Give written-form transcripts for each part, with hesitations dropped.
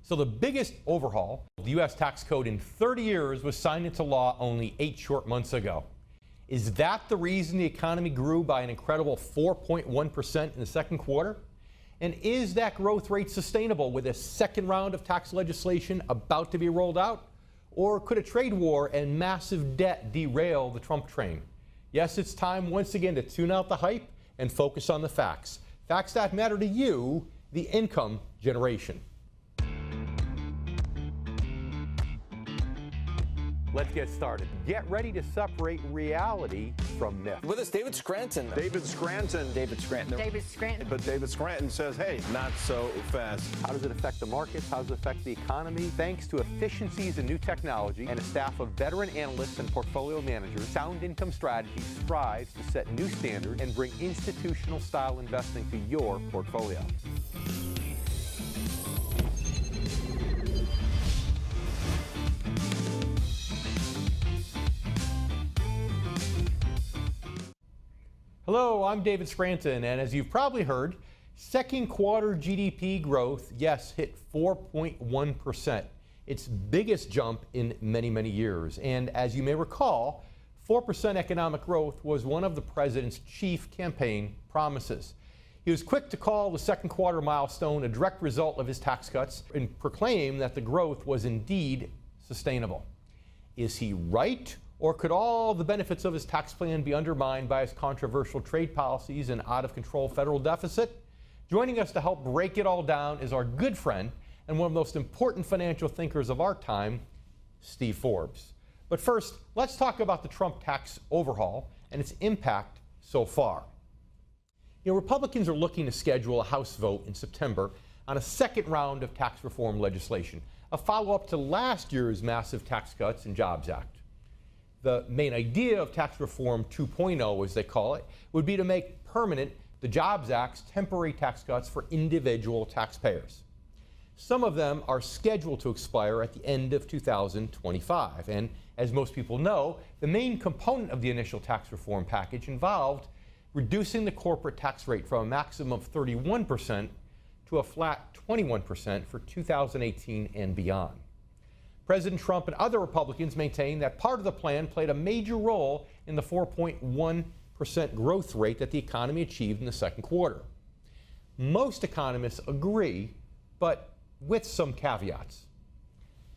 So the biggest overhaul of the U.S. tax code in 30 years was signed into law only 8 short months ago. Is that the reason the economy grew by an incredible 4.1% in the second quarter? And is that growth rate sustainable with a second round of tax legislation about to be rolled out? Or could a trade war and massive debt derail the Trump train? Yes, it's time once again to tune out the hype and focus on the facts. Facts that matter to you, the income generation. Let's get started. Get ready to separate reality from myth. With us, David Scranton. David Scranton. David Scranton. David Scranton. But David Scranton says, hey, not so fast. How does it affect the markets? How does it affect the economy? Thanks to efficiencies in new technology and a staff of veteran analysts and portfolio managers, Sound Income Strategies strives to set new standards and bring institutional-style investing to your portfolio. Hello, I'm David Scranton, and as you've probably heard, second quarter GDP growth, yes, hit 4.1%. Its biggest jump in many, many years. And as you may recall, 4% economic growth was one of the president's chief campaign promises. He was quick to call the second quarter milestone a direct result of his tax cuts and proclaim that the growth was indeed sustainable. Is he right? Or could all the benefits of his tax plan be undermined by his controversial trade policies and out-of-control federal deficit? Joining us to help break it all down is our good friend and one of the most important financial thinkers of our time, Steve Forbes. But first, let's talk about the Trump tax overhaul and its impact so far. You know, Republicans are looking to schedule a House vote in September on a second round of tax reform legislation, a follow-up to last year's massive Tax Cuts and Jobs Act. The main idea of Tax Reform 2.0, as they call it, would be to make permanent the Jobs Act's temporary tax cuts for individual taxpayers. Some of them are scheduled to expire at the end of 2025. And as most people know, the main component of the initial tax reform package involved reducing the corporate tax rate from a maximum of 31% to a flat 21% for 2018 and beyond. President Trump and other Republicans maintain that part of the plan played a major role in the 4.1% growth rate that the economy achieved in the second quarter. Most economists agree, but with some caveats.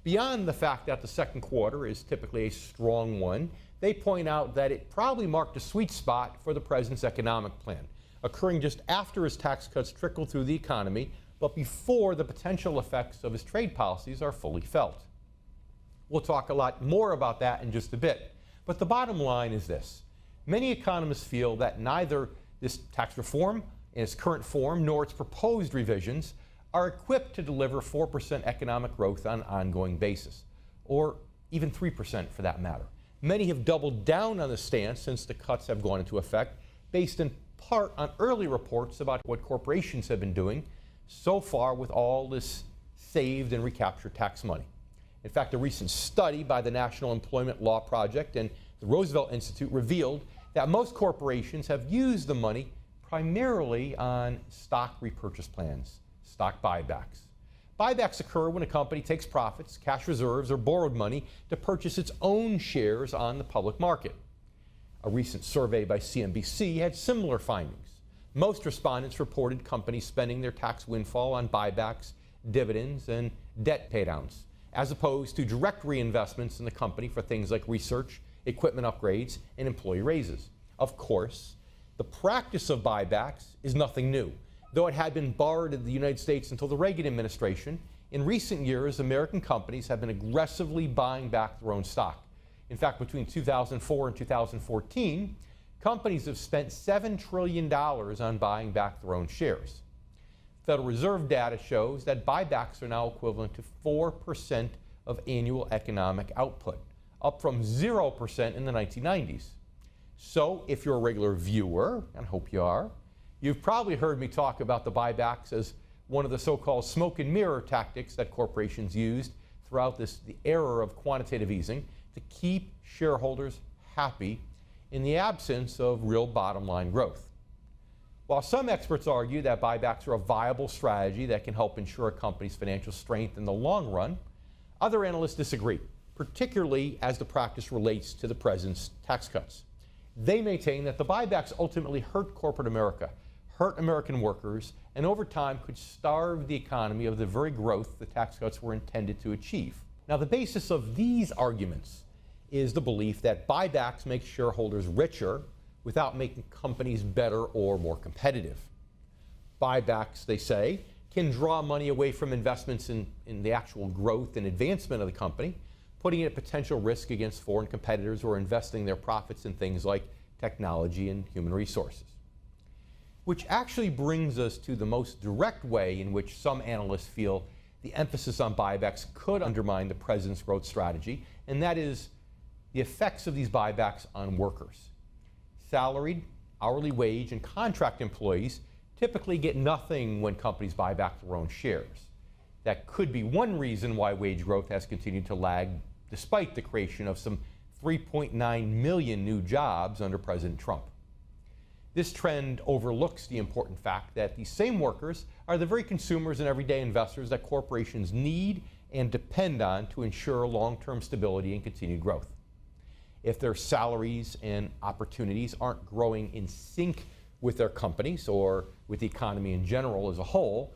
Beyond the fact that the second quarter is typically a strong one, they point out that it probably marked a sweet spot for the president's economic plan, occurring just after his tax cuts trickled through the economy, but before the potential effects of his trade policies are fully felt. We'll talk a lot more about that in just a bit. But the bottom line is this. Many economists feel that neither this tax reform in its current form nor its proposed revisions are equipped to deliver 4% economic growth on an ongoing basis, or even 3% for that matter. Many have doubled down on the stance since the cuts have gone into effect, based in part on early reports about what corporations have been doing so far with all this saved and recaptured tax money. In fact, a recent study by the National Employment Law Project and the Roosevelt Institute revealed that most corporations have used the money primarily on stock repurchase plans, stock buybacks. Buybacks occur when a company takes profits, cash reserves, or borrowed money to purchase its own shares on the public market. A recent survey by CNBC had similar findings. Most respondents reported companies spending their tax windfall on buybacks, dividends, and debt paydowns, as opposed to direct reinvestments in the company for things like research, equipment upgrades, and employee raises. Of course, the practice of buybacks is nothing new. Though it had been barred in the United States until the Reagan administration, in recent years, American companies have been aggressively buying back their own stock. In fact, between 2004 and 2014, companies have spent $7 trillion on buying back their own shares. Federal Reserve data shows that buybacks are now equivalent to 4% of annual economic output, up from 0% in the 1990s. So if you're a regular viewer, and I hope you are, you've probably heard me talk about the buybacks as one of the so-called smoke and mirror tactics that corporations used throughout the era of quantitative easing to keep shareholders happy in the absence of real bottom line growth. While some experts argue that buybacks are a viable strategy that can help ensure a company's financial strength in the long run, other analysts disagree, particularly as the practice relates to the president's tax cuts. They maintain that the buybacks ultimately hurt corporate America, hurt American workers, and over time could starve the economy of the very growth the tax cuts were intended to achieve. Now, the basis of these arguments is the belief that buybacks make shareholders richer without making companies better or more competitive. Buybacks, they say, can draw money away from investments in the actual growth and advancement of the company, putting it at potential risk against foreign competitors who are investing their profits in things like technology and human resources. Which actually brings us to the most direct way in which some analysts feel the emphasis on buybacks could undermine the president's growth strategy, and that is the effects of these buybacks on workers. Salaried, hourly wage, and contract employees typically get nothing when companies buy back their own shares. That could be one reason why wage growth has continued to lag despite the creation of some 3.9 million new jobs under President Trump. This trend overlooks the important fact that these same workers are the very consumers and everyday investors that corporations need and depend on to ensure long-term stability and continued growth. If their salaries and opportunities aren't growing in sync with their companies or with the economy in general as a whole,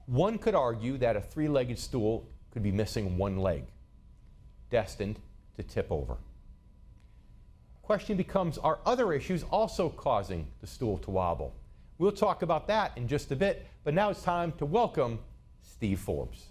one could argue that a three-legged stool could be missing one leg, destined to tip over. Question becomes, are other issues also causing the stool to wobble? We'll talk about that in just a bit, but now it's time to welcome Steve Forbes.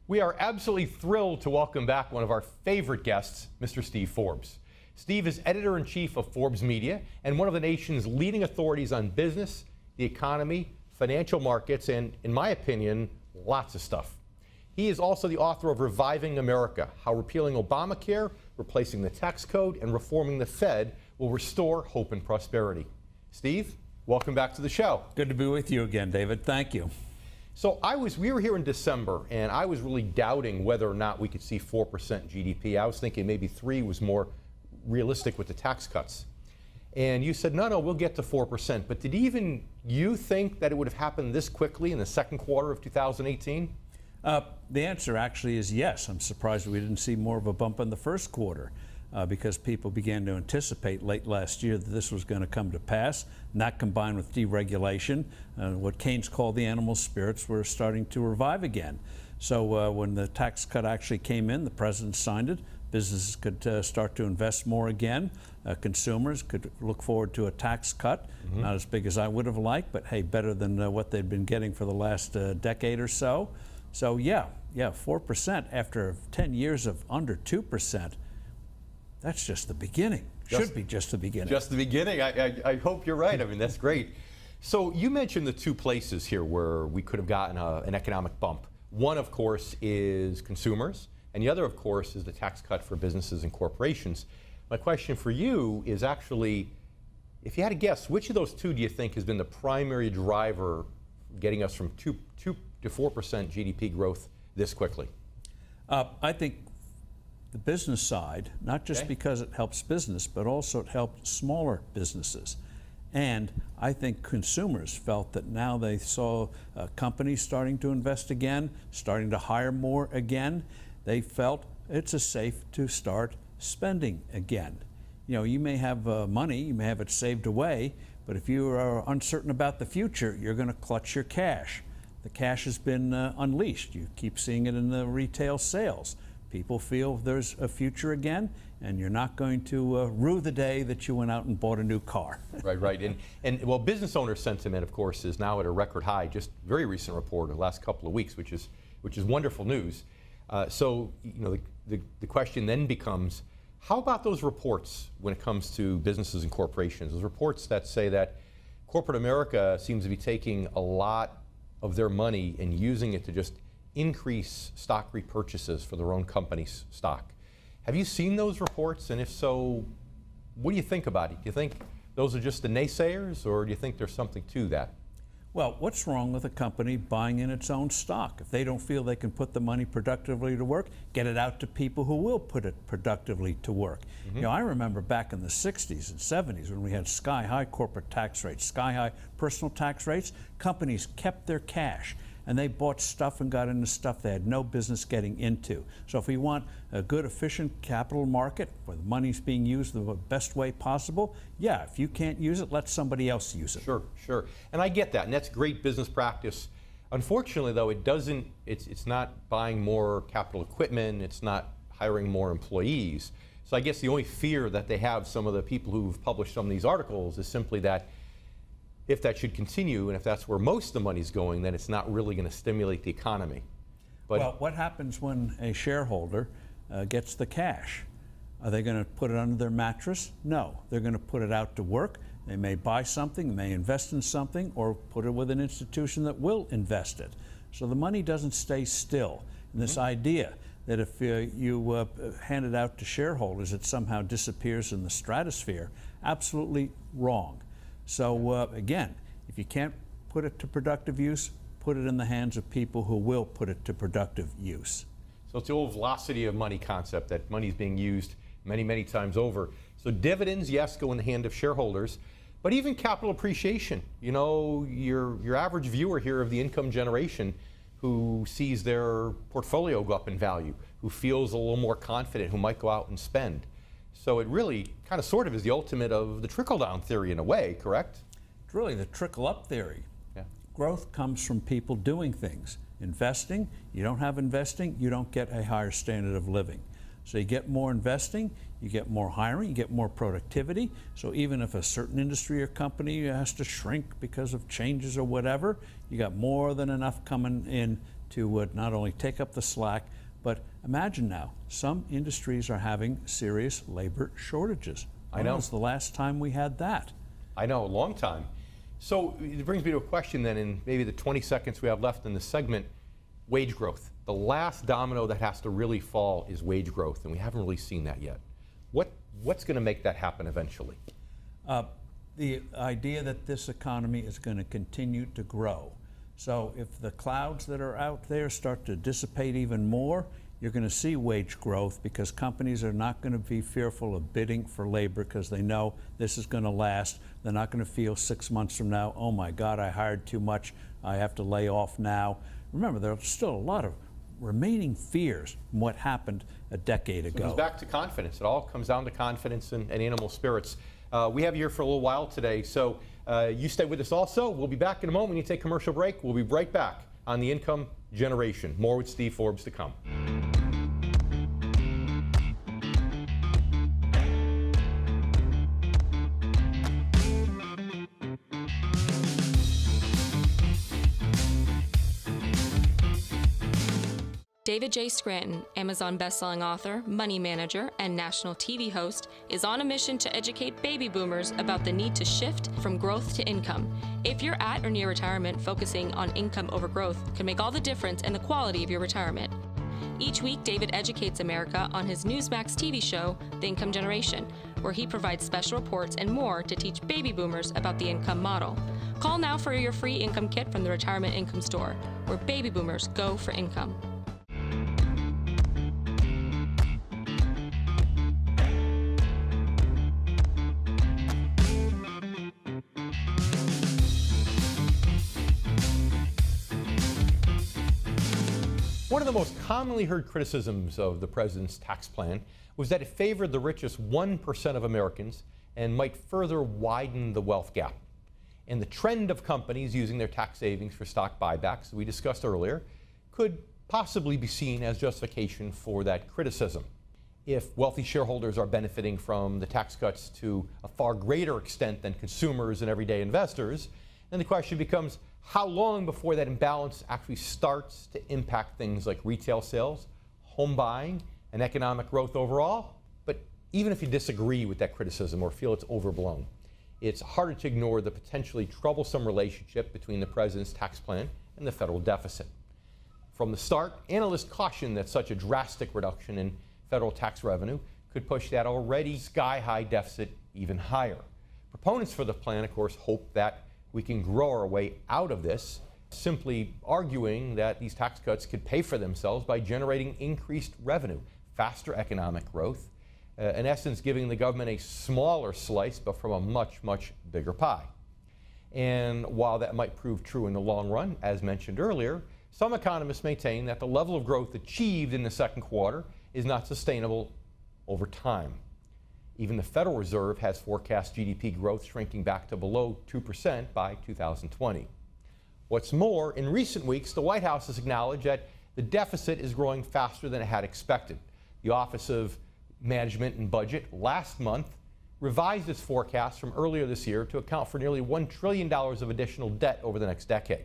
We are absolutely thrilled to welcome back one of our favorite guests, Mr. Steve Forbes. Steve is editor-in-chief of Forbes Media and one of the nation's leading authorities on business, the economy, financial markets, and, in my opinion, lots of stuff. He is also the author of Reviving America, How Repealing Obamacare, Replacing the Tax Code, and Reforming the Fed Will Restore Hope and Prosperity. Steve, welcome back to the show. Good to be with you again, David. Thank you. So we were here in December, and I was really doubting whether or not we could see 4% GDP. I was thinking maybe 3 was more realistic with the tax cuts. And you said, no, we'll get to 4%. But did even you think that it would have happened this quickly in the second quarter of 2018? The answer actually is yes. I'm surprised we didn't see more of a bump in the first quarter because people began to anticipate late last year that this was going to come to pass. And that combined with deregulation, what Keynes called the animal spirits were starting to revive again. So when the tax cut actually came in, the president signed it. Businesses could start to invest more again. Consumers could look forward to a tax cut, not as big as I would have liked, but hey, better than what they'd been getting for the last decade or so. So yeah, 4% after 10 years of under 2%, that's just the beginning. Should be just the beginning. Just the beginning. I hope you're right. I mean, that's great. So you mentioned the two places here where we could have gotten an economic bump. One, of course, is consumers. And the other, of course, is the tax cut for businesses and corporations. My question for you is actually, if you had to guess, which of those two do you think has been the primary driver getting us from 2 to 4% GDP growth this quickly? I think the business side, not just because it helps business, but also it helps smaller businesses. And I think consumers felt that now they saw companies starting to invest again, starting to hire more again. They felt it's safe to start spending again. You know, you may have money, you may have it saved away, but if you are uncertain about the future, you're going to clutch your cash. The cash has been unleashed. You keep seeing it in the retail sales. People feel there's a future again, and you're not going to rue the day that you went out and bought a new car. Right. And well, business owner sentiment, of course, is now at a record high. Just very recent report of the last couple of weeks, which is wonderful news. So, you know, the question then becomes, how about those reports when it comes to businesses and corporations? Those reports that say that corporate America seems to be taking a lot of their money and using it to just increase stock repurchases for their own company's stock. Have you seen those reports? And if so, what do you think about it? Do you think those are just the naysayers, or do you think there's something to that? Well, what's wrong with a company buying in its own stock? If they don't feel they can put the money productively to work, get it out to people who will put it productively to work. You know, I remember back in the 60s and 70s when we had sky-high corporate tax rates, sky-high personal tax rates, companies kept their cash and they bought stuff and got into stuff they had no business getting into. So if we want a good, efficient capital market where the money's being used the best way possible, yeah, if you can't use it, let somebody else use it. Sure, sure. And I get that, and that's great business practice. Unfortunately, though, it's not buying more capital equipment, it's not hiring more employees. So I guess the only fear that they have, some of the people who've published some of these articles, is simply that if that should continue, and if that's where most of the money's going, then it's not really going to stimulate the economy. But well, what happens when a shareholder gets the cash? Are they going to put it under their mattress? No. They're going to put it out to work. They may buy something, they may invest in something, or put it with an institution that will invest it. So the money doesn't stay still. And this idea that if you hand it out to shareholders, it somehow disappears in the stratosphere, absolutely wrong. So again, if you can't put it to productive use, put it in the hands of people who will put it to productive use. So it's the old velocity of money concept, that money's being used many, many times over. So dividends, yes, go in the hand of shareholders, but even capital appreciation. You know, your average viewer here of the income generation who sees their portfolio go up in value, who feels a little more confident, who might go out and spend. So it really kind of sort of is the ultimate of the trickle-down theory in a way, correct? It's really the trickle-up theory. Yeah. Growth comes from people doing things. Investing, you don't have investing, you don't get a higher standard of living. So you get more investing, you get more hiring, you get more productivity. So even if a certain industry or company has to shrink because of changes or whatever, you got more than enough coming in to not only take up the slack, but imagine now, some industries are having serious labor shortages. I know. When was the last time we had that? I know, a long time. So it brings me to a question then, in maybe the 20 seconds we have left in this segment, wage growth. The last domino that has to really fall is wage growth, and we haven't really seen that yet. What's going to make that happen eventually? The idea that this economy is going to continue to grow. So if the clouds that are out there start to dissipate even more, you're going to see wage growth because companies are not going to be fearful of bidding for labor because they know this is going to last. They're not going to feel 6 months from now, oh my God, I hired too much, I have to lay off now. Remember, there's still a lot of remaining fears from what happened a decade ago. It goes back to confidence. It all comes down to confidence and animal spirits. We have you here for a little while today, so you stay with us also. We'll be back in a moment. When you take a commercial break, we'll be right back on the income generation. More with Steve Forbes to come. David J. Scranton, Amazon bestselling author, money manager, and national TV host, is on a mission to educate baby boomers about the need to shift from growth to income. If you're at or near retirement, focusing on income over growth can make all the difference in the quality of your retirement. Each week, David educates America on his Newsmax TV show, The Income Generation, where he provides special reports and more to teach baby boomers about the income model. Call now for your free income kit from the Retirement Income Store, where baby boomers go for income. One of the most commonly heard criticisms of the president's tax plan was that it favored the richest 1% of Americans and might further widen the wealth gap. And the trend of companies using their tax savings for stock buybacks, we discussed earlier, could possibly be seen as justification for that criticism. If wealthy shareholders are benefiting from the tax cuts to a far greater extent than consumers and everyday investors, then the question becomes, how long before that imbalance actually starts to impact things like retail sales, home buying, and economic growth overall? But even if you disagree with that criticism or feel it's overblown, it's harder to ignore the potentially troublesome relationship between the president's tax plan and the federal deficit. From the start, analysts cautioned that such a drastic reduction in federal tax revenue could push that already sky-high deficit even higher. Proponents for the plan, of course, hope that we can grow our way out of this, simply arguing that these tax cuts could pay for themselves by generating increased revenue, faster economic growth, in essence giving the government a smaller slice but from a much, much bigger pie. And while that might prove true in the long run, as mentioned earlier, some economists maintain that the level of growth achieved in the second quarter is not sustainable over time. Even the Federal Reserve has forecast GDP growth shrinking back to below 2% by 2020. What's more, in recent weeks, the White House has acknowledged that the deficit is growing faster than it had expected. The Office of Management and Budget last month revised its forecast from earlier this year to account for nearly $1 trillion of additional debt over the next decade.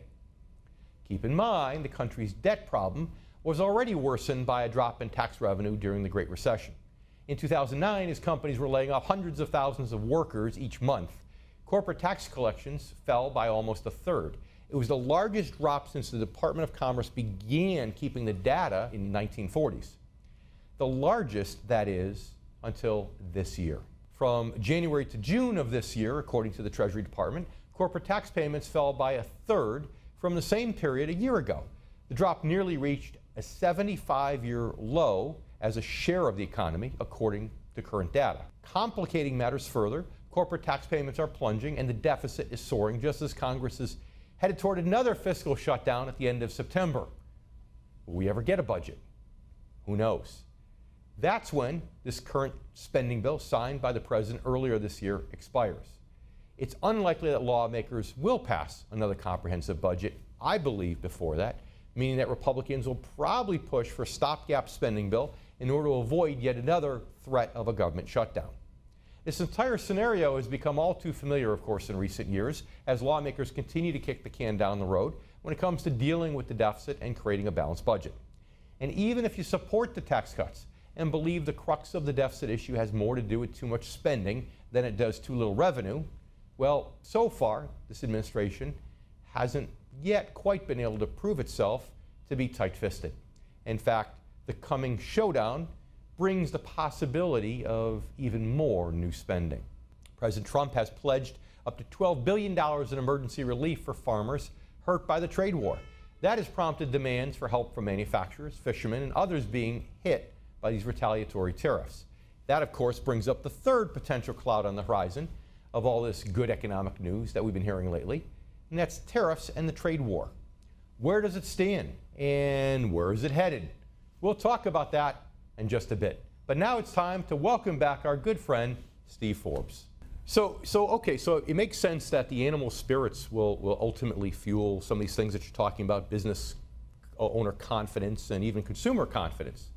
Keep in mind, the country's debt problem was already worsened by a drop in tax revenue during the Great Recession. In 2009, as companies were laying off hundreds of thousands of workers each month, corporate tax collections fell by almost a third. It was the largest drop since the Department of Commerce began keeping the data in the 1940s. The largest, that is, until this year. From January to June of this year, according to the Treasury Department, corporate tax payments fell by a third from the same period a year ago. The drop nearly reached a 75-year low as a share of the economy, according to current data. Complicating matters further, corporate tax payments are plunging and the deficit is soaring just as Congress is headed toward another fiscal shutdown at the end of September. Will we ever get a budget? Who knows? That's when this current spending bill signed by the president earlier this year expires. It's unlikely that lawmakers will pass another comprehensive budget, I believe, before that, meaning that Republicans will probably push for a stopgap spending bill in order to avoid yet another threat of a government shutdown. This entire scenario has become all too familiar, of course, in recent years, as lawmakers continue to kick the can down the road when it comes to dealing with the deficit and creating a balanced budget. And even if you support the tax cuts and believe the crux of the deficit issue has more to do with too much spending than it does too little revenue, well, so far, this administration hasn't yet quite been able to prove itself to be tight-fisted. In fact, the coming showdown brings the possibility of even more new spending. President Trump has pledged up to $12 billion in emergency relief for farmers hurt by the trade war. That has prompted demands for help from manufacturers, fishermen, and others being hit by these retaliatory tariffs. That, of course, brings up the third potential cloud on the horizon of all this good economic news that we've been hearing lately, and that's tariffs and the trade war. Where does it stand, and where is it headed? We'll talk about that in just a bit. But now it's time to welcome back our good friend, Steve Forbes. So it makes sense that the animal spirits will ultimately fuel some of these things that you're talking about, business owner confidence and even consumer confidence.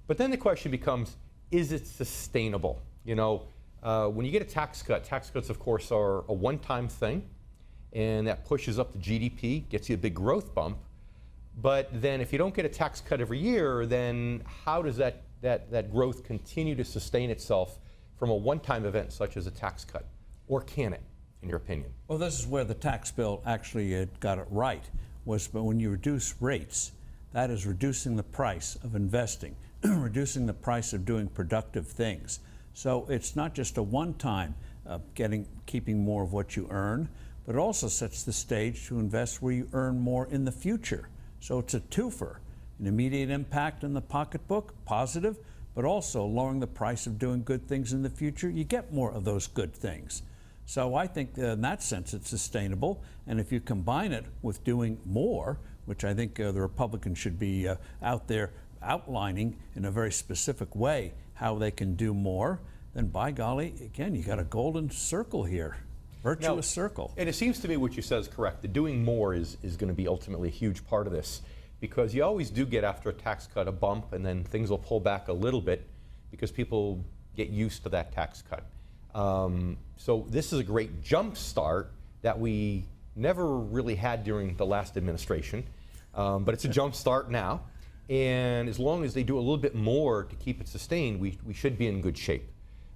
But then the question becomes, is it sustainable? You know, when you get a tax cuts, of course, are a one-time thing, and that pushes up the GDP, gets you a big growth bump. But then if you don't get a tax cut every year, then how does that growth continue to sustain itself from a one-time event such as a tax cut? Or can it, in your opinion? Well, this is where the tax bill actually got it right, was when you reduce rates, that is reducing the price of investing, reducing the price of doing productive things. So it's not just a one-time keeping more of what you earn, but it also sets the stage to invest where you earn more in the future. So it's a twofer, an immediate impact on the pocketbook, positive, but also lowering the price of doing good things in the future. You get more of those good things. So I think in that sense it's sustainable, and if you combine it with doing more, which I think the Republicans should be out there outlining in a very specific way how they can do more, then by golly, again, you got a golden circle here. Virtuous circle. And it seems to me what you said is correct. The doing more is going to be ultimately a huge part of this, because you always do get, after a tax cut, a bump, and then things will pull back a little bit because people get used to that tax cut. So this is a great jump start that we never really had during the last administration, but it's a jump start now. And as long as they do a little bit more to keep it sustained, we should be in good shape.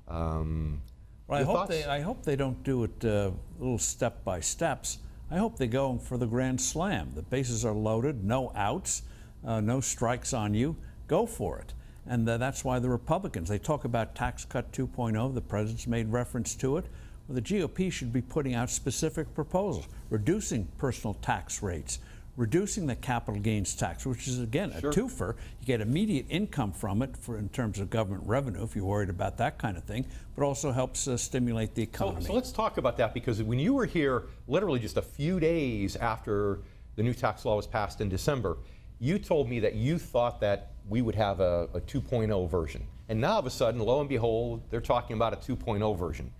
Well, I hope they don't do it little step by steps. I hope they go for the grand slam. The bases are loaded, no outs, no strikes on you. Go for it. And that's why the Republicans, they talk about tax cut 2.0. The president's made reference to it. Well, Well, the GOP should be putting out specific proposals, reducing personal tax rates, reducing the capital gains tax, which is, again, a twofer. You get immediate income from it in terms of government revenue, if you're worried about that kind of thing, but also helps stimulate the economy. So let's talk about that, because when you were here literally just a few days after the new tax law was passed in December, you told me that you thought that we would have a 2.0 version. And now all of a sudden, lo and behold, they're talking about a 2.0 version.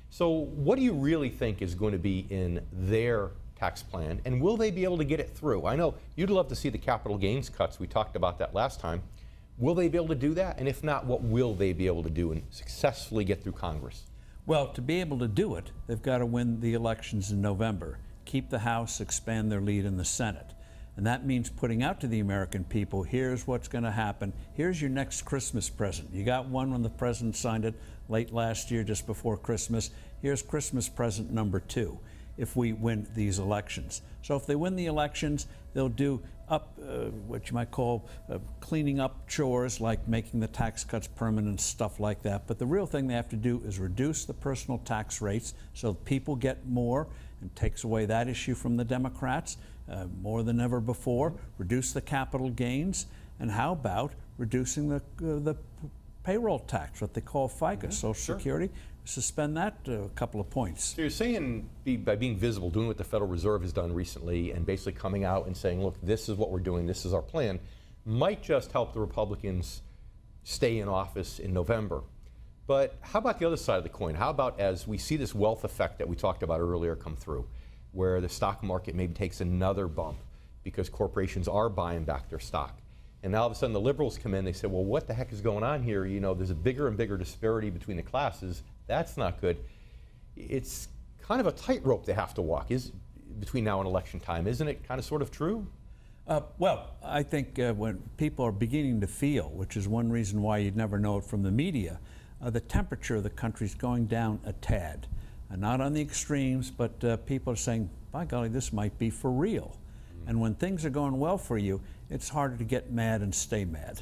So what do you really think is going to be in their tax plan, and will they be able to get it through? I know you'd love to see the capital gains cuts. We talked about that last time. Will they be able to do that? And if not, what will they be able to do and successfully get through Congress? Well, to be able to do it, they've got to win the elections in November, keep the House, expand their lead in the Senate. And that means putting out to the American people, here's what's going to happen. Here's your next Christmas present. You got one when the president signed it late last year, just before Christmas. Here's Christmas present number 2 if we win these elections. So if they win the elections, they'll do up what you might call cleaning up chores, like making the tax cuts permanent, stuff like that. But the real thing they have to do is reduce the personal tax rates so people get more, and takes away that issue from the Democrats more than ever before. Reduce the capital gains, and how about reducing the payroll tax, what they call FICA, Social Security? Suspend that a couple of points. So you're saying by being visible, doing what the Federal Reserve has done recently, and basically coming out and saying, look, this is what we're doing, this is our plan, might just help the Republicans stay in office in November. But how about the other side of the coin? How about as we see this wealth effect that we talked about earlier come through, where the stock market maybe takes another bump because corporations are buying back their stock. And now all of a sudden the liberals come in, they say, well, what the heck is going on here? You know, there's a bigger and bigger disparity between the classes. That's not good. It's kind of a tightrope they have to walk between now and election time. Isn't it kind of sort of true? Well, I think when people are beginning to feel, which is one reason why you'd never know it from the media, the temperature of the country is going down a tad. Not on the extremes, but people are saying, by golly, this might be for real. And when things are going well for you, it's harder to get mad and stay mad.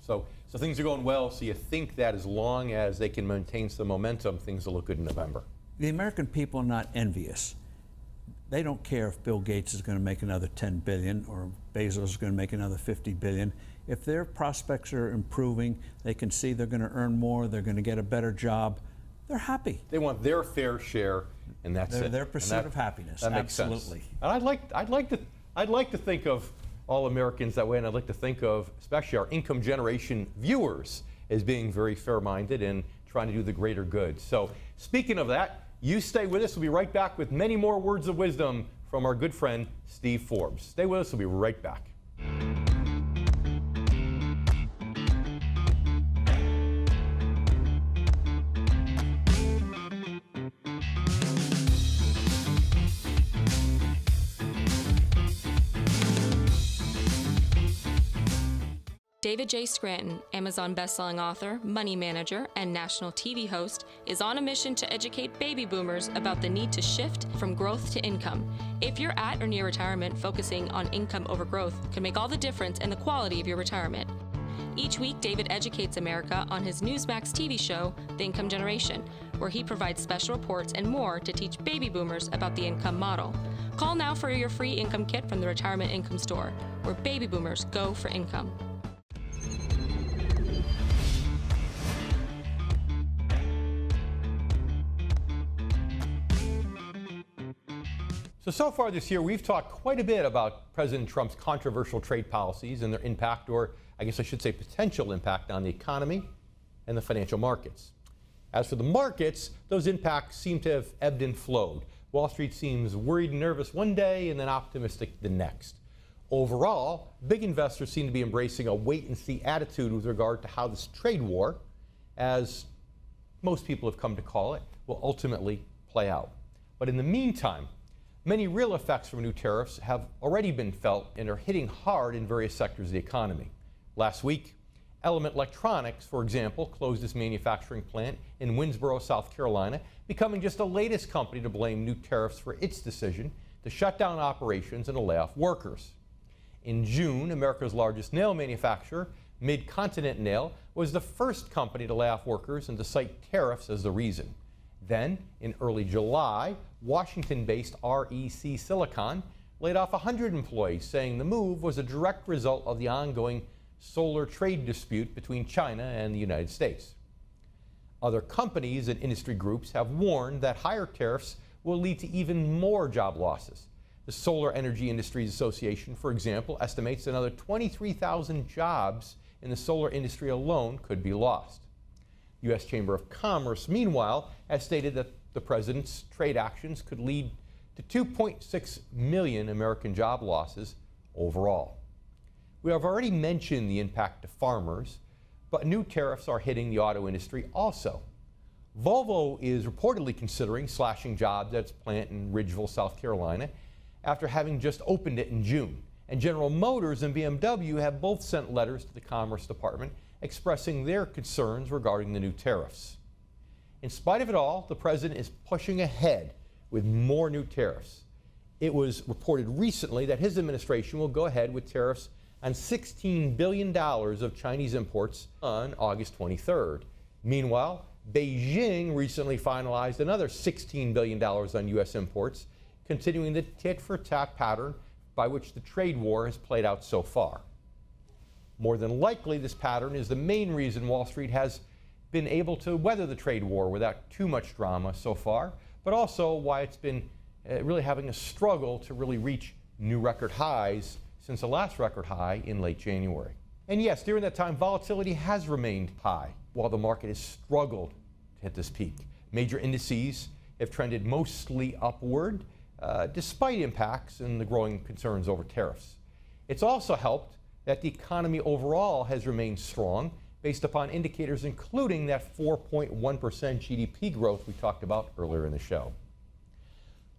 So things are going well, so you think that as long as they can maintain some momentum, things will look good in November. The American people are not envious. They don't care if Bill Gates is going to make another $10 billion or Bezos is going to make another $50 billion. If their prospects are improving, they can see they're going to earn more, they're going to get a better job, they're happy. They want their fair share, and that's it. Their pursuit of happiness. That makes Absolutely. sense. And I'd like to think of all Americans that way, and I'd like to think of especially our income generation viewers as being very fair-minded and trying to do the greater good. So speaking of that, you stay with us. We'll be right back with many more words of wisdom from our good friend Steve Forbes. Stay with us. We'll be right back. David J. Scranton, Amazon bestselling author, money manager, and national TV host, is on a mission to educate baby boomers about the need to shift from growth to income. If you're at or near retirement, focusing on income over growth can make all the difference in the quality of your retirement. Each week, David educates America on his Newsmax TV show, The Income Generation, where he provides special reports and more to teach baby boomers about the income model. Call now for your free income kit from the Retirement Income Store, where baby boomers go for income. So far this year, we've talked quite a bit about President Trump's controversial trade policies and their impact, or I guess I should say potential impact, on the economy and the financial markets. As for the markets, those impacts seem to have ebbed and flowed. Wall Street seems worried and nervous one day and then optimistic the next. Overall, big investors seem to be embracing a wait-and-see attitude with regard to how this trade war, as most people have come to call it, will ultimately play out. But in the meantime, many real effects from new tariffs have already been felt and are hitting hard in various sectors of the economy. Last week, Element Electronics, for example, closed its manufacturing plant in Winnsboro, South Carolina, becoming just the latest company to blame new tariffs for its decision to shut down operations and to lay off workers. In June, America's largest nail manufacturer, Mid-Continent Nail, was the first company to lay off workers and to cite tariffs as the reason. Then, in early July, Washington-based REC Silicon laid off 100 employees, saying the move was a direct result of the ongoing solar trade dispute between China and the United States. Other companies and industry groups have warned that higher tariffs will lead to even more job losses. The Solar Energy Industries Association, for example, estimates another 23,000 jobs in the solar industry alone could be lost. The U.S. Chamber of Commerce, meanwhile, has stated that the president's trade actions could lead to 2.6 million American job losses overall. We have already mentioned the impact to farmers, but new tariffs are hitting the auto industry also. Volvo is reportedly considering slashing jobs at its plant in Ridgeville, South Carolina, after having just opened it in June. And General Motors and BMW have both sent letters to the Commerce Department expressing their concerns regarding the new tariffs. In spite of it all, the president is pushing ahead with more new tariffs. It was reported recently that his administration will go ahead with tariffs on $16 billion of Chinese imports on August 23rd. Meanwhile, Beijing recently finalized another $16 billion on U.S. imports, continuing the tit-for-tat pattern by which the trade war has played out so far. More than likely, this pattern is the main reason Wall Street has been able to weather the trade war without too much drama so far, but also why it's been really having a struggle to really reach new record highs since the last record high in late January. And yes, during that time, volatility has remained high while the market has struggled to hit this peak. Major indices have trended mostly upward, despite impacts and the growing concerns over tariffs. It's also helped that the economy overall has remained strong based upon indicators including that 4.1% GDP growth we talked about earlier in the show.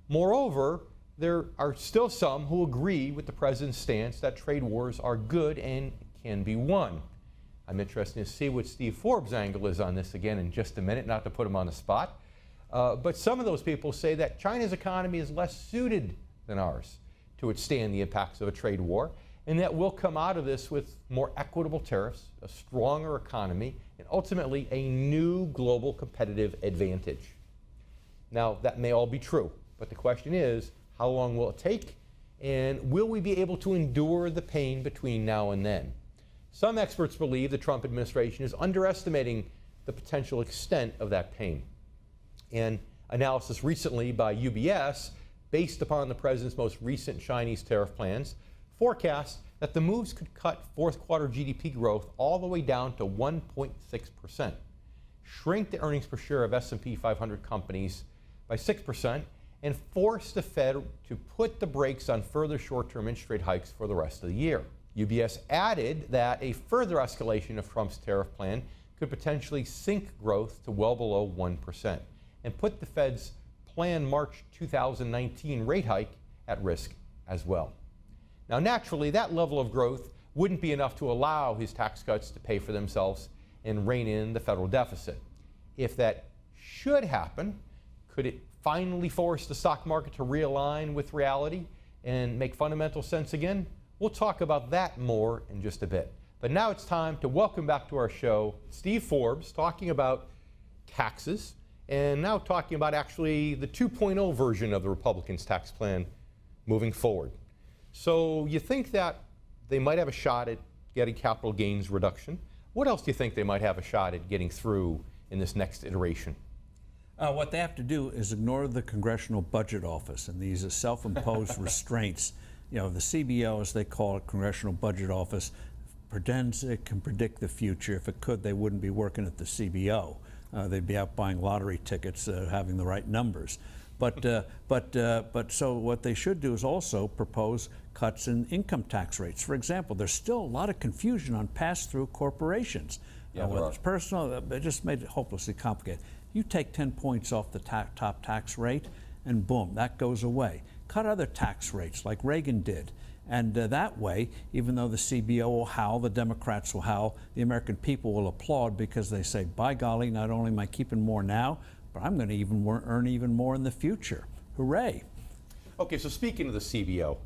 Moreover, there are still some who agree with the president's stance that trade wars are good and can be won. I'm interested to see what Steve Forbes' angle is on this again in just a minute, not to put him on the spot. But some of those people say that China's economy is less suited than ours to withstand the impacts of a trade war, and that we'll come out of this with more equitable tariffs, a stronger economy, and ultimately a new global competitive advantage. Now, that may all be true, but the question is, how long will it take, and will we be able to endure the pain between now and then? Some experts believe the Trump administration is underestimating the potential extent of that pain. An analysis recently by UBS, based upon the president's most recent Chinese tariff plans, forecast that the moves could cut fourth quarter GDP growth all the way down to 1.6%, shrink the earnings per share of S&P 500 companies by 6%, and force the Fed to put the brakes on further short-term interest rate hikes for the rest of the year. UBS added that a further escalation of Trump's tariff plan could potentially sink growth to well below 1% and put the Fed's planned March 2019 rate hike at risk as well. Now, naturally, that level of growth wouldn't be enough to allow his tax cuts to pay for themselves and rein in the federal deficit. If that should happen, could it finally force the stock market to realign with reality and make fundamental sense again? We'll talk about that more in just a bit. But now it's time to welcome back to our show Steve Forbes, talking about taxes, and now talking about actually the 2.0 version of the Republicans' tax plan moving forward. So you think that they might have a shot at getting capital gains reduction. What else do you think they might have a shot at getting through in this next iteration? What they have to do is ignore the Congressional Budget Office and these self-imposed restraints. You know, the CBO, as they call it, Congressional Budget Office, pretends it can predict the future. If it could, they wouldn't be working at the CBO. They'd be out buying lottery tickets, having the right numbers. But so what they should do is also propose cuts in income tax rates. For example, there's still a lot of confusion on pass-through corporations. Whether it's personal, they just made it hopelessly complicated. You take 10 points off the top tax rate, and boom, that goes away. Cut other tax rates like Reagan did. And that way, even though the CBO will howl, the Democrats will howl, the American people will applaud because they say, by golly, not only am I keeping more now, but I'm going to earn even more in the future. Hooray. Okay, so speaking of the CBO,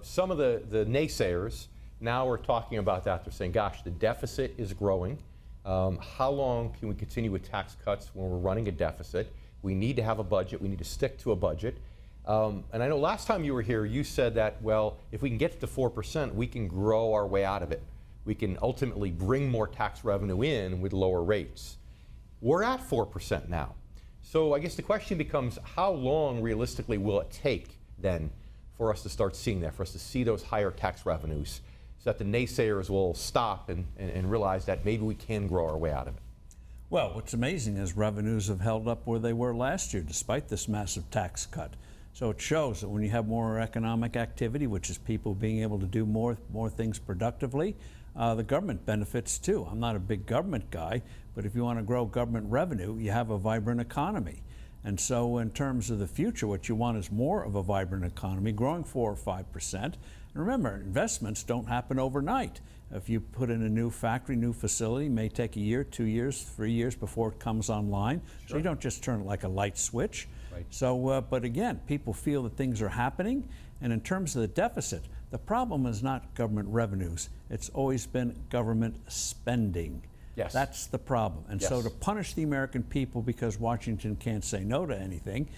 some of the naysayers now are talking about that. They're saying, gosh, the deficit is growing. How long can we continue with tax cuts when we're running a deficit? We need to have a budget. We need to stick to a budget. And I know last time you were here, you said that, well, if we can get to 4%, we can grow our way out of it. We can ultimately bring more tax revenue in with lower rates. We're at 4% now. So I guess the question becomes, how long realistically will it take then for us to start seeing that, for us to see those higher tax revenues, so that the naysayers will stop and realize that maybe we can grow our way out of it? Well, what's amazing is revenues have held up where they were last year, despite this massive tax cut. So it shows that when you have more economic activity, which is people being able to do more things productively, the government benefits too. I'm not a big government guy, but if you want to grow government revenue, you have a vibrant economy. And so in terms of the future, what you want is more of a vibrant economy, growing 4 or 5%. And remember, investments don't happen overnight. If you put in a new factory, new facility, it may take a year, 2 years, 3 years before it comes online. Sure. So you don't just turn it like a light switch. Right. So, but again, people feel that things are happening. And in terms of the deficit, the problem is not government revenues. It's always been government spending. Yes. That's the problem. And yes. so to punish the American people because Washington can't say no to anything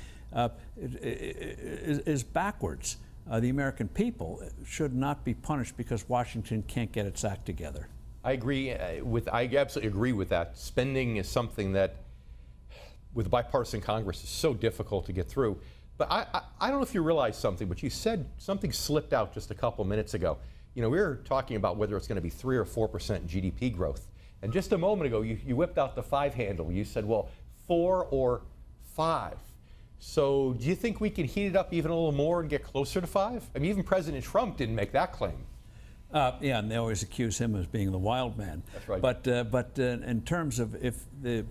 is backwards. The American people should not be punished because Washington can't get its act together. I agree I absolutely agree with that. Spending is something that, with bipartisan Congress, is so difficult to get through. But I don't know if you realize something, but you said something slipped out just a couple minutes ago. You know, we were talking about whether it's going to be 3 or 4% GDP growth. And just a moment ago, you whipped out the 5 handle. You said, well, 4 or 5. So do you think we can heat it up even a little more and get closer to 5? I mean, even President Trump didn't make that claim. Yeah, and they always accuse him of being the wild man. That's right. But in terms of if the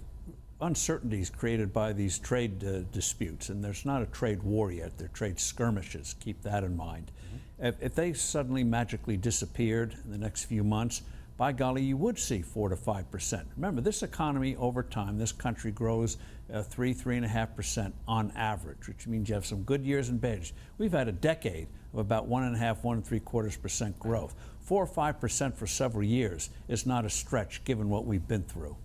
uncertainties created by these trade disputes, and there's not a trade war yet, they're trade skirmishes, keep that in mind. Mm-hmm. If they suddenly magically disappeared in the next few months, by golly, you would see 4 to 5%. Remember, this economy over time, this country grows 3.5% on average, which means you have some good years and bad years. We've had a decade of about 1.5%, 1.75% growth. 4 or 5% for several years is not a stretch given what we've been through.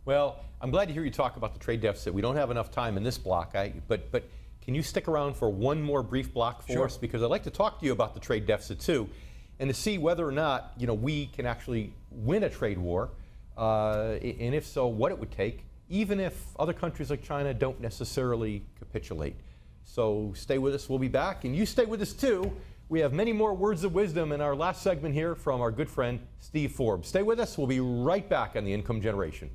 Well, I'm glad to hear you talk about the trade deficit. We don't have enough time in this block, but can you stick around for one more brief block for us? Because I'd like to talk to you about the trade deficit too, and to see whether or not we can actually win a trade war, and if so, what it would take, even if other countries like China don't necessarily capitulate. So stay with us. We'll be back, and you stay with us too. We have many more words of wisdom in our last segment here from our good friend Steve Forbes. Stay with us. We'll be right back on The Income Generation.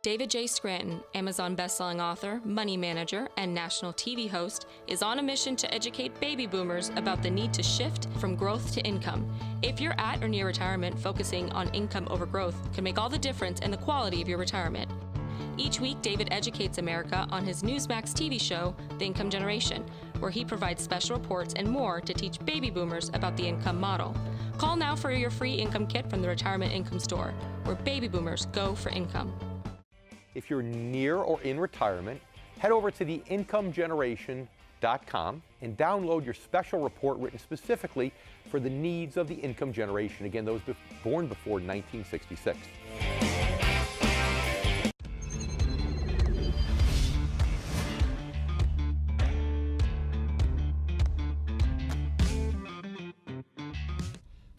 David J. Scranton, Amazon bestselling author, money manager, and national TV host, is on a mission to educate baby boomers about the need to shift from growth to income. If you're at or near retirement, focusing on income over growth can make all the difference in the quality of your retirement. Each week, David educates America on his Newsmax TV show, The Income Generation, where he provides special reports and more to teach baby boomers about the income model. Call now for your free income kit from the Retirement Income Store, where baby boomers go for income. If you're near or in retirement, head over to theincomegeneration.com and download your special report written specifically for the needs of the income generation. Again, those born before 1966.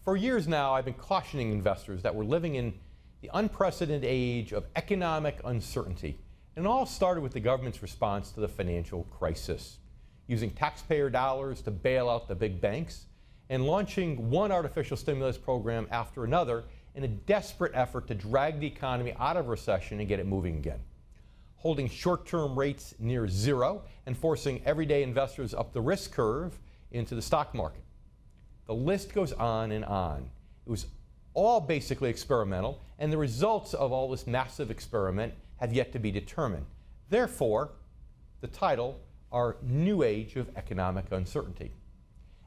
For years now, I've been cautioning investors that we're living in the unprecedented age of economic uncertainty. And it all started with the government's response to the financial crisis, using taxpayer dollars to bail out the big banks and launching one artificial stimulus program after another in a desperate effort to drag the economy out of recession and get it moving again. Holding short-term rates near zero and forcing everyday investors up the risk curve into the stock market. The list goes on and on. It was all basically experimental, and the results of all this massive experiment have yet to be determined. Therefore, the title, Our New Age of Economic Uncertainty.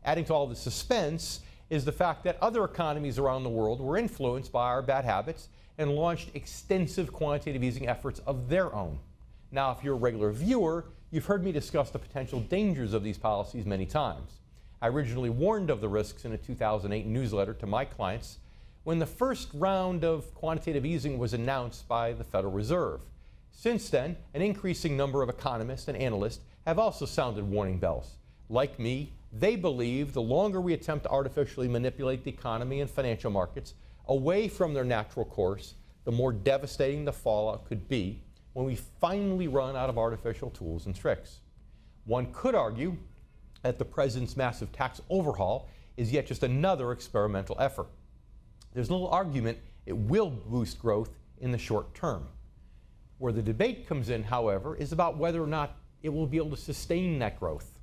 Adding to all the suspense is the fact that other economies around the world were influenced by our bad habits and launched extensive quantitative easing efforts of their own. Now, if you're a regular viewer, You've heard me discuss the potential dangers of these policies many times. I originally warned of the risks in a 2008 newsletter to my clients when the first round of quantitative easing was announced by the Federal Reserve. Since then, an increasing number of economists and analysts have also sounded warning bells. Like me, they believe the longer we attempt to artificially manipulate the economy and financial markets away from their natural course, the more devastating the fallout could be when we finally run out of artificial tools and tricks. One could argue that the president's massive tax overhaul is yet just another experimental effort. There's little argument it will boost growth in the short term. Where the debate comes in, however, is about whether or not it will be able to sustain that growth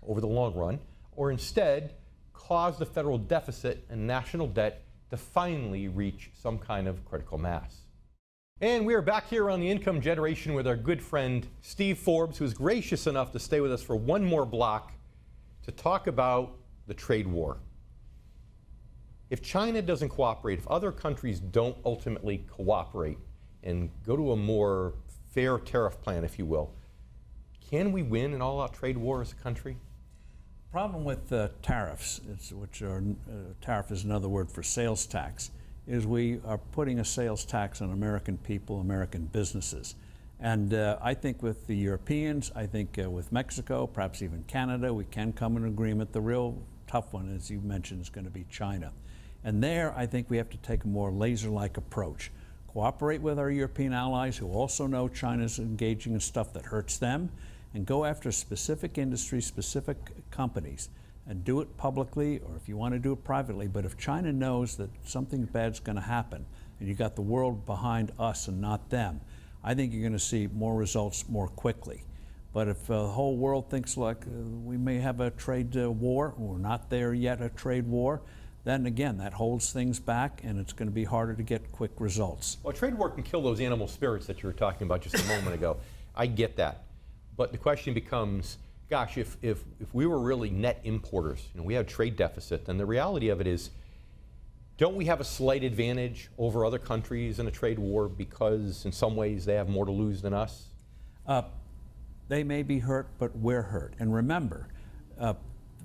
over the long run, or instead cause the federal deficit and national debt to finally reach some kind of critical mass. And we are back here on the Income Generation with our good friend Steve Forbes, who is gracious enough to stay with us for one more block to talk about the trade war. If China doesn't cooperate, if other countries don't ultimately cooperate and go to a more fair tariff plan, if you will, can we win an all-out trade war as a country? Problem with tariffs, tariff is another word for sales tax, is we are putting a sales tax on American people, American businesses. And I think with the Europeans, I think with Mexico, perhaps even Canada, we can come to an agreement. The real tough one, as you mentioned, is going to be China. And there, I think we have to take a more laser-like approach. Cooperate with our European allies who also know China's engaging in stuff that hurts them, and go after specific industries, specific companies, and do it publicly, or if you want to do it privately. But if China knows that something bad's going to happen, and you got the world behind us and not them, I think you're going to see more results more quickly. But if the whole world thinks like we may have a trade war, we're not there yet, a trade war, then again, that holds things back, and it's going to be harder to get quick results. Well, trade war can kill those animal spirits that you were talking about just a moment ago. I get that. But the question becomes, gosh, if we were really net importers, we have trade deficit, then the reality of it is, don't we have a slight advantage over other countries in a trade war because in some ways they have more to lose than us? They may be hurt, but we're hurt. And remember,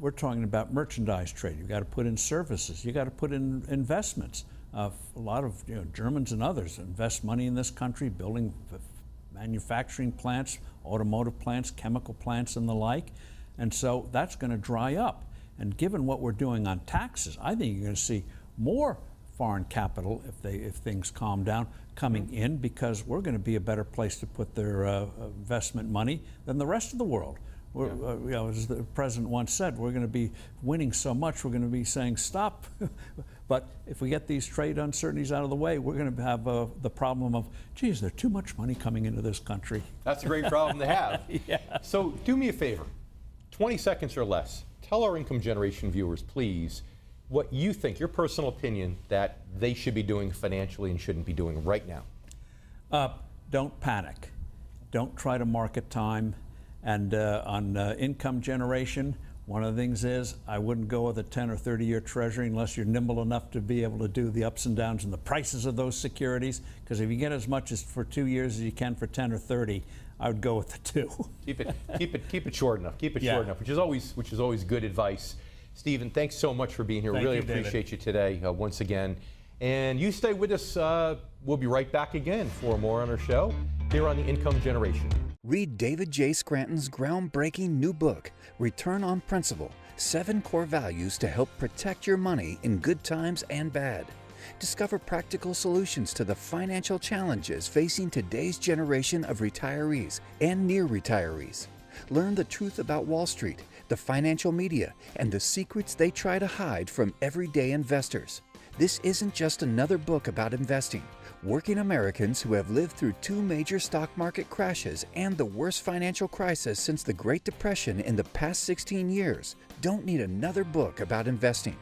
we're talking about merchandise trade. You've got to put in services. You've got to put in investments. A lot of Germans and others invest money in this country, building manufacturing plants, automotive plants, chemical plants, and the like. And so that's going to dry up. And given what we're doing on taxes, I think you're going to see more foreign capital, if things calm down, coming in, because we're going to be a better place to put their investment money than the rest of the world. As the president once said, we're going to be winning so much, we're going to be saying stop. But if we get these trade uncertainties out of the way, we're going to have the problem of, geez, there's too much money coming into this country. That's a great problem to have. Yeah. So do me a favor, 20 seconds or less. Tell our Income Generation viewers, please, what you think, your personal opinion, that they should be doing financially and shouldn't be doing right now. Don't panic. Don't try to market time. And on income generation, one of the things is I wouldn't go with a 10 or 30-year treasury unless you're nimble enough to be able to do the ups and downs and the prices of those securities. Because if you get as much as for 2 years as you can for 10 or 30, I would go with the 2. Keep it short enough. Keep it short enough, which is always good advice. Stephen, thanks so much for being here. Thank really you, appreciate you today once again. And you stay with us. We'll be right back again for more on our show here on the Income Generation. Read David J. Scranton's groundbreaking new book, Return on Principle, 7 Core Values to Help Protect Your Money in Good Times and Bad. Discover practical solutions to the financial challenges facing today's generation of retirees and near retirees. Learn the truth about Wall Street, the financial media, and the secrets they try to hide from everyday investors. This isn't just another book about investing. Working Americans who have lived through 2 major stock market crashes and the worst financial crisis since the Great Depression in the past 16 years don't need another book about investing.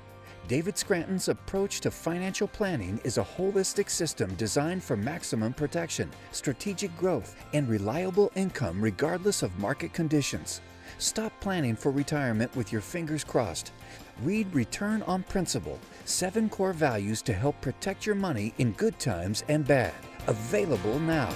David Scranton's approach to financial planning is a holistic system designed for maximum protection, strategic growth, and reliable income regardless of market conditions. Stop planning for retirement with your fingers crossed. Read Return on Principle, 7 Core Values to Help Protect Your Money in Good Times and Bad. Available now.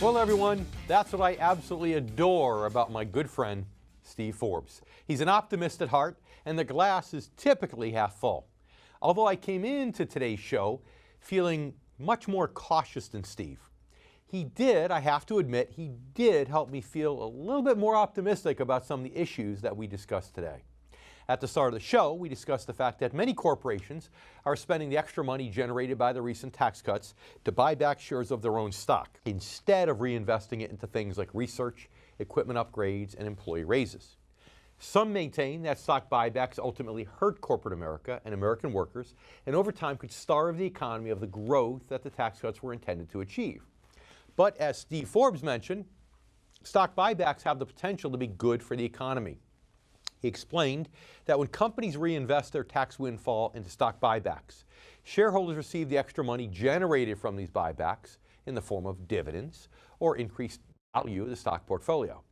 Well, everyone, that's what I absolutely adore about my good friend, Steve Forbes. He's an optimist at heart, and the glass is typically half full. Although I came into today's show feeling much more cautious than Steve. I have to admit, he did help me feel a little bit more optimistic about some of the issues that we discussed today. At the start of the show, we discussed the fact that many corporations are spending the extra money generated by the recent tax cuts to buy back shares of their own stock, instead of reinvesting it into things like research, equipment upgrades, and employee raises. Some maintain that stock buybacks ultimately hurt corporate America and American workers, and over time could starve the economy of the growth that the tax cuts were intended to achieve. But as Steve Forbes mentioned, stock buybacks have the potential to be good for the economy. He explained that when companies reinvest their tax windfall into stock buybacks, shareholders receive the extra money generated from these buybacks in the form of dividends or increased value of the stock portfolio.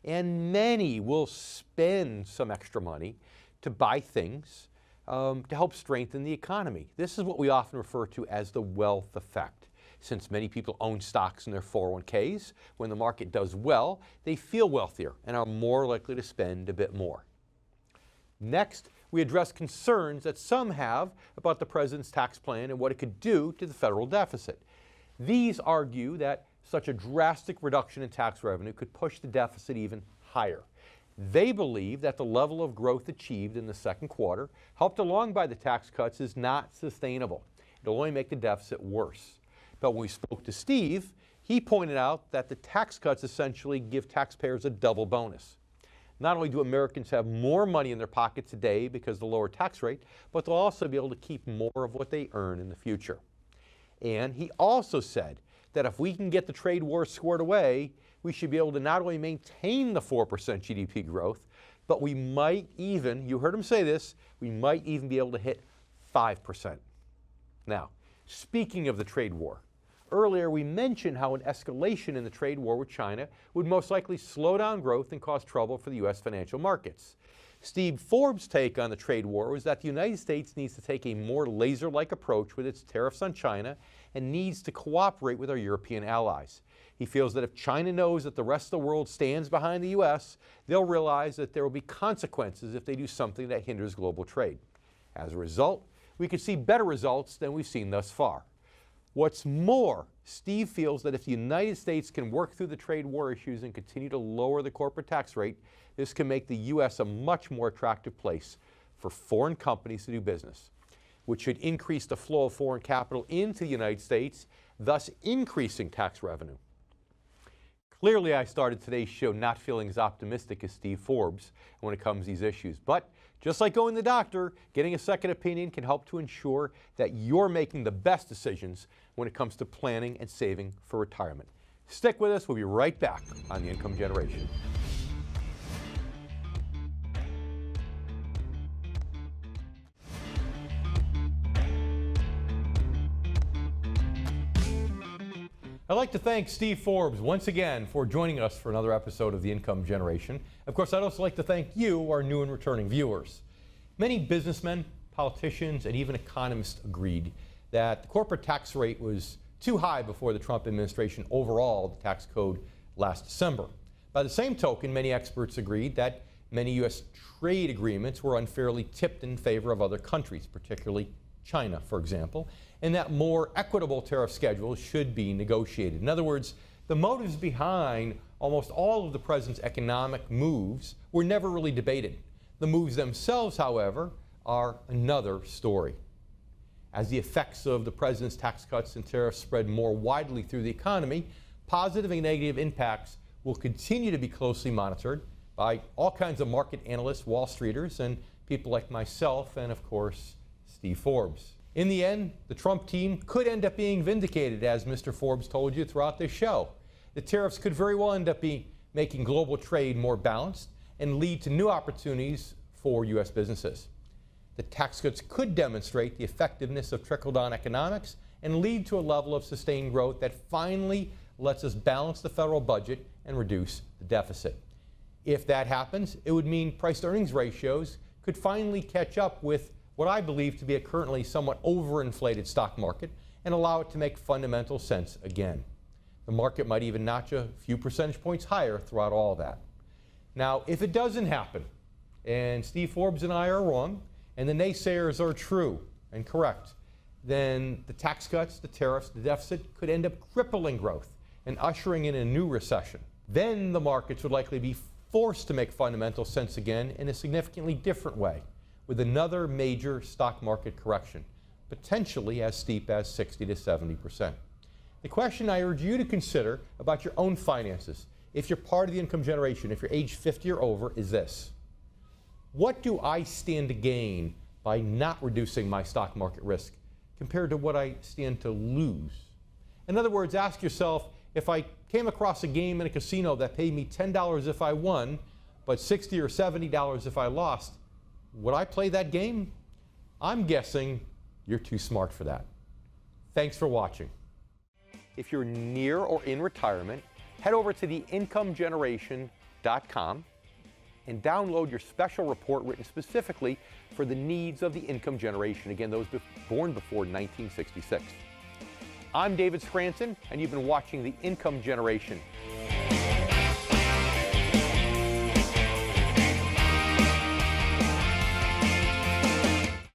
And many will spend some extra money to buy things to help strengthen the economy. This is what we often refer to as the wealth effect. Since many people own stocks in their 401ks, when the market does well, they feel wealthier and are more likely to spend a bit more. Next, we address concerns that some have about the president's tax plan and what it could do to the federal deficit. These argue that such a drastic reduction in tax revenue could push the deficit even higher. They believe that the level of growth achieved in the second quarter, helped along by the tax cuts, is not sustainable. It'll only make the deficit worse. But when we spoke to Steve, he pointed out that the tax cuts essentially give taxpayers a double bonus. Not only do Americans have more money in their pocket today because of the lower tax rate, but they'll also be able to keep more of what they earn in the future. And he also said that if we can get the trade war squared away, we should be able to not only maintain the 4% GDP growth, but we might even, you heard him say this, we might even be able to hit 5%. Now, speaking of the trade war, earlier we mentioned how an escalation in the trade war with China would most likely slow down growth and cause trouble for the U.S. financial markets. Steve Forbes' take on the trade war was that the United States needs to take a more laser-like approach with its tariffs on China and needs to cooperate with our European allies. He feels that if China knows that the rest of the world stands behind the U.S., they'll realize that there will be consequences if they do something that hinders global trade. As a result, we could see better results than we've seen thus far. What's more, Steve feels that if the United States can work through the trade war issues and continue to lower the corporate tax rate, this can make the U.S. a much more attractive place for foreign companies to do business, which should increase the flow of foreign capital into the United States, thus increasing tax revenue. Clearly, I started today's show not feeling as optimistic as Steve Forbes when it comes to these issues, but just like going to the doctor, getting a second opinion can help to ensure that you're making the best decisions when it comes to planning and saving for retirement. Stick with us. We'll be right back on The Income Generation. I'd like to thank Steve Forbes once again for joining us for another episode of The Income Generation. Of course, I'd also like to thank you, our new and returning viewers. Many businessmen, politicians, and even economists agreed that the corporate tax rate was too high before the Trump administration overhauled the tax code last December. By the same token, many experts agreed that many U.S. trade agreements were unfairly tipped in favor of other countries, particularly China, for example, and that more equitable tariff schedules should be negotiated. In other words, the motives behind almost all of the president's economic moves were never really debated. The moves themselves, however, are another story. As the effects of the president's tax cuts and tariffs spread more widely through the economy, positive and negative impacts will continue to be closely monitored by all kinds of market analysts, Wall Streeters, and people like myself, and of course, Steve Forbes. In the end, the Trump team could end up being vindicated, as Mr. Forbes told you throughout this show. The tariffs could very well end up making global trade more balanced and lead to new opportunities for U.S. businesses. The tax cuts could demonstrate the effectiveness of trickle-down economics and lead to a level of sustained growth that finally lets us balance the federal budget and reduce the deficit. If that happens, it would mean price-to-earnings ratios could finally catch up with what I believe to be a currently somewhat overinflated stock market and allow it to make fundamental sense again. The market might even notch a few percentage points higher throughout all that. Now, if it doesn't happen, and Steve Forbes and I are wrong, and the naysayers are true and correct, then the tax cuts, the tariffs, the deficit could end up crippling growth and ushering in a new recession. Then the markets would likely be forced to make fundamental sense again in a significantly different way, with another major stock market correction, potentially as steep as 60 to 70%. The question I urge you to consider about your own finances, if you're part of the income generation, if you're age 50 or over, is this: what do I stand to gain by not reducing my stock market risk compared to what I stand to lose? In other words, ask yourself, if I came across a game in a casino that paid me $10 if I won, but $60 or $70 if I lost, would I play that game? I'm guessing you're too smart for that. Thanks for watching. If you're near or in retirement, head over to theincomegeneration.com and download your special report written specifically for the needs of the income generation. Again, those born before 1966. I'm David Scranton, and you've been watching The Income Generation.